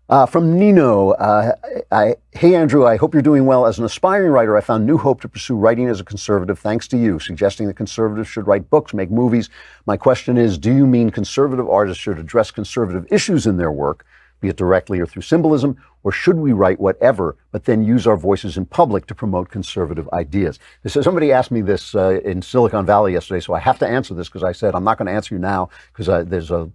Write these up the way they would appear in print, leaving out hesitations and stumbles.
From Nino, hey Andrew, I hope you're doing well. As an aspiring writer, I found new hope to pursue writing as a conservative thanks to you, suggesting that conservatives should write books, make movies. My question is, do you mean conservative artists should address conservative issues in their work, be it directly or through symbolism, or should we write whatever, but then use our voices in public to promote conservative ideas? So somebody asked me this in Silicon Valley yesterday, so I have to answer this because I said I'm not going to answer you now because there's a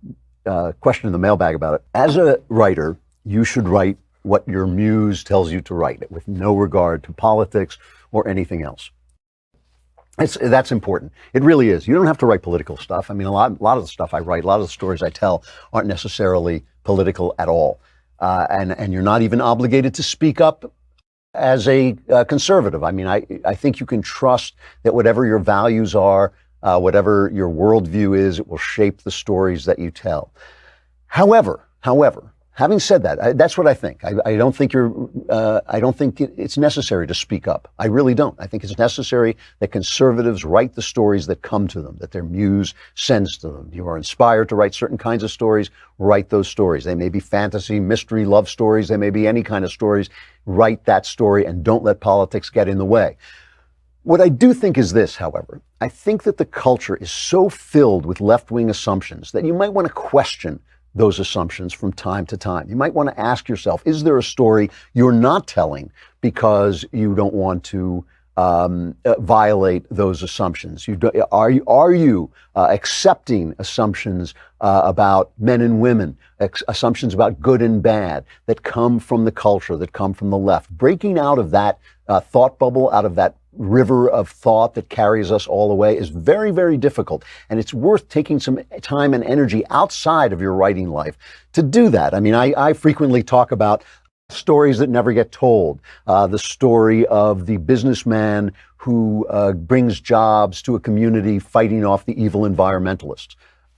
question in the mailbag about it. As a writer, you should write what your muse tells you to write, with no regard to politics or anything else. That's important. It really is. You don't have to write political stuff. I mean, a lot of the stuff I write, a lot of the stories I tell aren't necessarily political at all. And you're not even obligated to speak up as a conservative. I mean, I think you can trust that whatever your values are, whatever your worldview is, it will shape the stories that you tell. However, having said that, that's what I think. I don't think it's necessary to speak up. I really don't. I think it's necessary that conservatives write the stories that come to them, that their muse sends to them. You are inspired to write certain kinds of stories, write those stories. They may be fantasy, mystery, love stories. They may be any kind of stories. Write that story and don't let politics get in the way. What I do think is this, however. I think that the culture is so filled with left-wing assumptions that you might want to question those assumptions from time to time. You might want to ask yourself, is there a story you're not telling because you don't want to violate those assumptions? Are you accepting assumptions about men and women, assumptions about good and bad that come from the culture, that come from the left? Breaking out of that thought bubble, out of that river of thought that carries us all away is very, very difficult. And it's worth taking some time and energy outside of your writing life to do that. I mean, I frequently talk about stories that never get told. The story of the businessman who brings jobs to a community fighting off the evil environmentalists.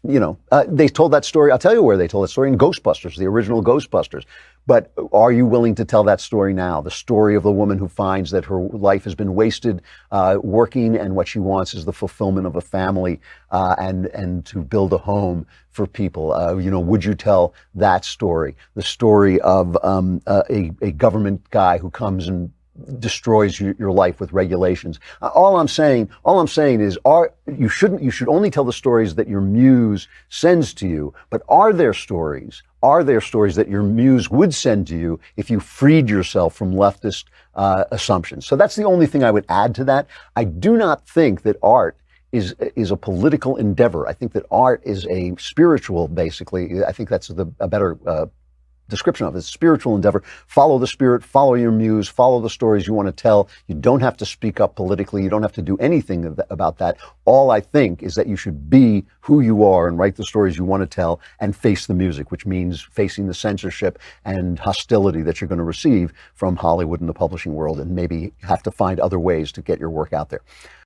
You know, they told that story. I'll tell you where they told that story, in Ghostbusters, the original Ghostbusters. But are you willing to tell that story now? The story of the woman who finds that her life has been wasted working, and what she wants is the fulfillment of a family and to build a home for people. You know, would you tell that story? The story of a government guy who comes and destroys your life with regulations. All I'm saying is, you should only tell the stories that your muse sends to you. But are there stories that your muse would send to you if you freed yourself from leftist assumptions? So that's the only thing I would add to that. I do not think that art is a political endeavor. I think that art is a spiritual, basically. I think that's a better description of it. It's a spiritual endeavor. Follow the spirit, follow your muse, follow the stories you want to tell. You don't have to speak up politically. You don't have to do anything about that. All I think is that you should be who you are and write the stories you want to tell and face the music, which means facing the censorship and hostility that you're going to receive from Hollywood and the publishing world, and maybe have to find other ways to get your work out there.